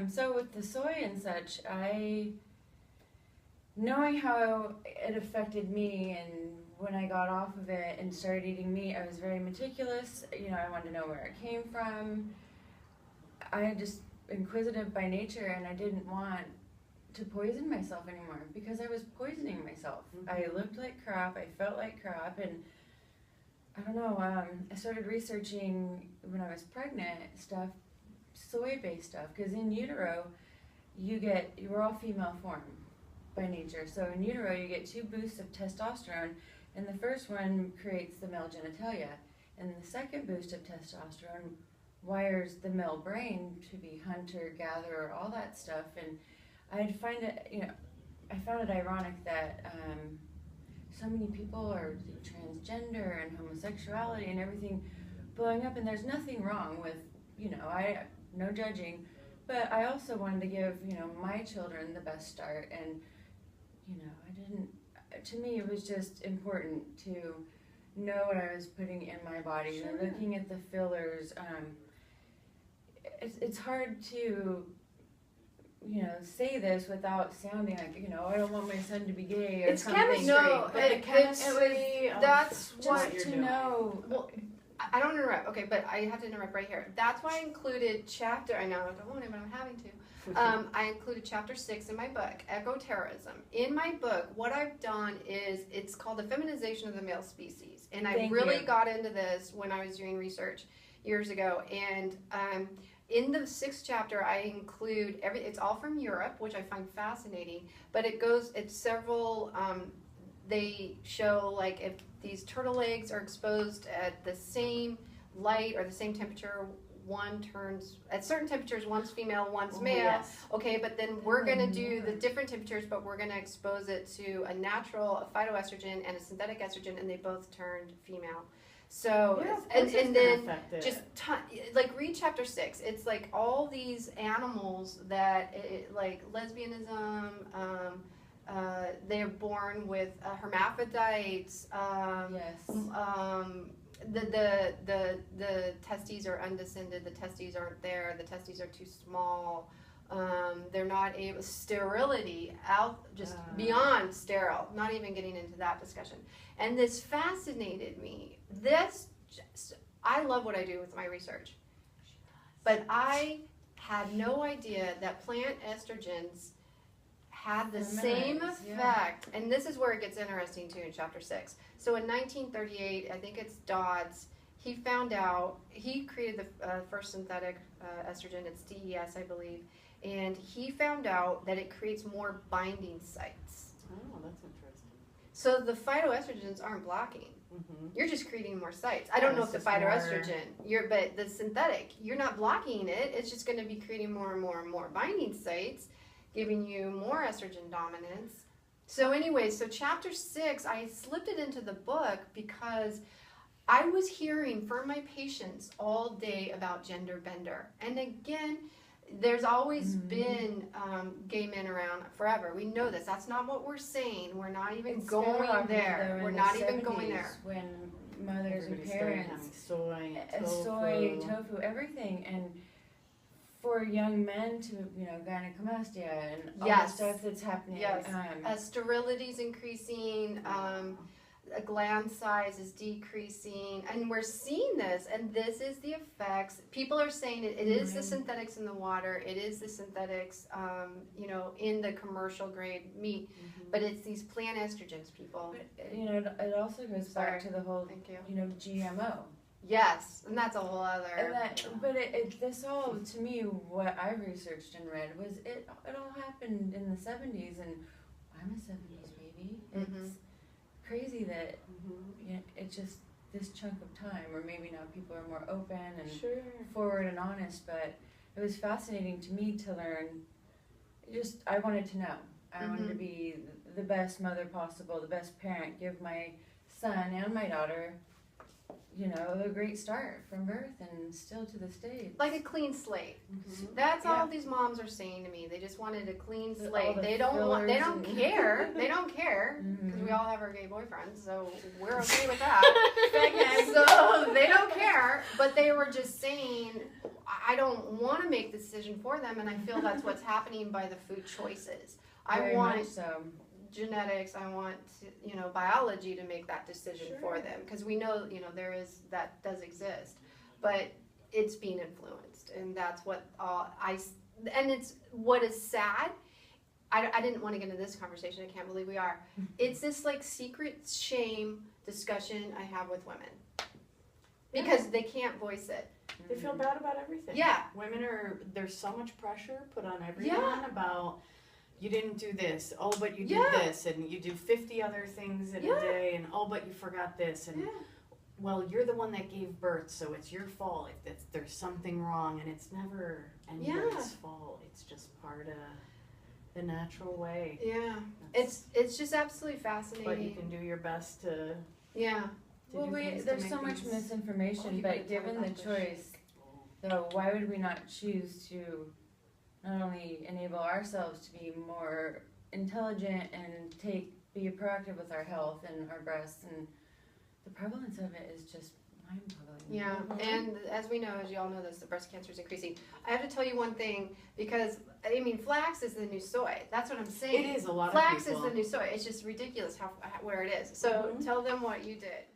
So with the soy and such, knowing how it affected me, and when I got off of it and started eating meat, I was very meticulous. You know, I wanted to know where it came from. I just inquisitive by nature, and I didn't want to poison myself anymore because I was poisoning myself. Mm-hmm. I looked like crap, I felt like crap, and I don't know, I started researching when I was pregnant stuff, soy-based stuff, because in utero, we're all female form by nature. So in utero, you get 2 boosts of testosterone, and the first one creates the male genitalia, and the second boost of testosterone wires the male brain to be hunter, gatherer, all that stuff. And I found it ironic that so many people are transgender and homosexuality and everything blowing up, and there's nothing wrong with, no judging, but I also wanted to give, my children the best start, and, to me it was just important to know what I was putting in my body. Sure. Looking at the fillers, it's hard to, say this without sounding like, I don't want my son to be gay or it's something. Chemistry. No, but chemistry. That's what to know. Well, I don't interrupt. Okay, but I have to interrupt right here. That's why I included chapter. I know I don't want to, but I'm having to. I included chapter 6 in my book, Ecoterrorism. In my book, what I've done is it's called the Feminization of the Male Species, and I really got into this when I was doing research years ago. And in the 6th chapter, I include it's all from Europe, which I find fascinating, but it's several, they show like if these turtle eggs are exposed at the same light or the same temperature, one turns, at certain temperatures, one's female, one's male. Yes. Okay, but then we're going to do the different temperatures, but we're going to expose it to a natural phytoestrogen and a synthetic estrogen, and they both turned female. So, and then just like read chapter 6. It's like all these animals that like lesbianism, they're born with hermaphrodites. The testes are undescended. The testes aren't there. The testes are too small. They're not able, sterility out, just beyond sterile, not even getting into that discussion. And this fascinated me. I love what I do with my research. But I had no idea that plant estrogens had the same effect. And this is where it gets interesting too in chapter 6. So in 1938, I think it's Dodds, he found out, he created the first synthetic estrogen, it's DES, I believe. And he found out that it creates more binding sites. Oh, that's interesting. So the phytoestrogens aren't blocking. Mm-hmm. You're just creating more sites. I don't know if the phytoestrogen, but the synthetic, you're not blocking it. It's just going to be creating more and more and more binding sites, giving you more estrogen dominance. So anyway, so chapter 6, I slipped it into the book because I was hearing from my patients all day about gender bender. And again, there's always been gay men around forever. We know this. That's not what we're saying. We're not even going there. We're not even going there. When mothers and parents, soy, tofu, everything, and for young men to, gynecomastia and all the stuff that's happening. Yes. Sterility's increasing. Gland size is decreasing, and we're seeing this, and this is the effects. People are saying it is the synthetics in the water, it is the synthetics, in the commercial grade meat, but it's these plant estrogens, people. But, it also goes back to the whole, GMO. Yes, and that's a whole other. This all, to me, what I researched and read was it all happened in the 70s, and I'm a 70s baby. It's crazy that it's just this chunk of time, or maybe now people are more open and forward and honest, but it was fascinating to me to learn. I wanted to know. I wanted to be the best mother possible, the best parent, give my son and my daughter a great start from birth, and still to this day. Like a clean slate. That's all these moms are saying to me. They just wanted a clean slate. They don't care. They don't care, because we all have our gay boyfriends, so we're okay with that. So they don't care, but they were just saying, I don't want to make the decision for them, and I feel that's what's happening by the food choices. Very I want much so. genetics, I want, biology to make that decision for them, because we know, that does exist, but it's being influenced, and that's what and it's what is sad. I didn't want to get into this conversation. I can't believe we are. It's this like secret shame discussion I have with women because they can't voice it. They feel bad about everything. Yeah. Women there's so much pressure put on everyone about, you didn't do this, oh, but you did this, and you do 50 other things in a day, and oh, but you forgot this, and well, you're the one that gave birth, so it's your fault if there's something wrong, and it's never anybody's fault. It's just part of the natural way. Yeah. It's just absolutely fascinating. But you can do your best to Well, there's so much misinformation, but given the choice, though, why would we not choose to not only enable ourselves to be more intelligent and be proactive with our health and our breasts, and the prevalence of it is just mind-boggling. Yeah, and as we know, as you all know this, the breast cancer is increasing. I have to tell you one thing, because, flax is the new soy. That's what I'm saying. It is a lot flax of people. Flax is the new soy. It's just ridiculous where it is. So tell them what you did.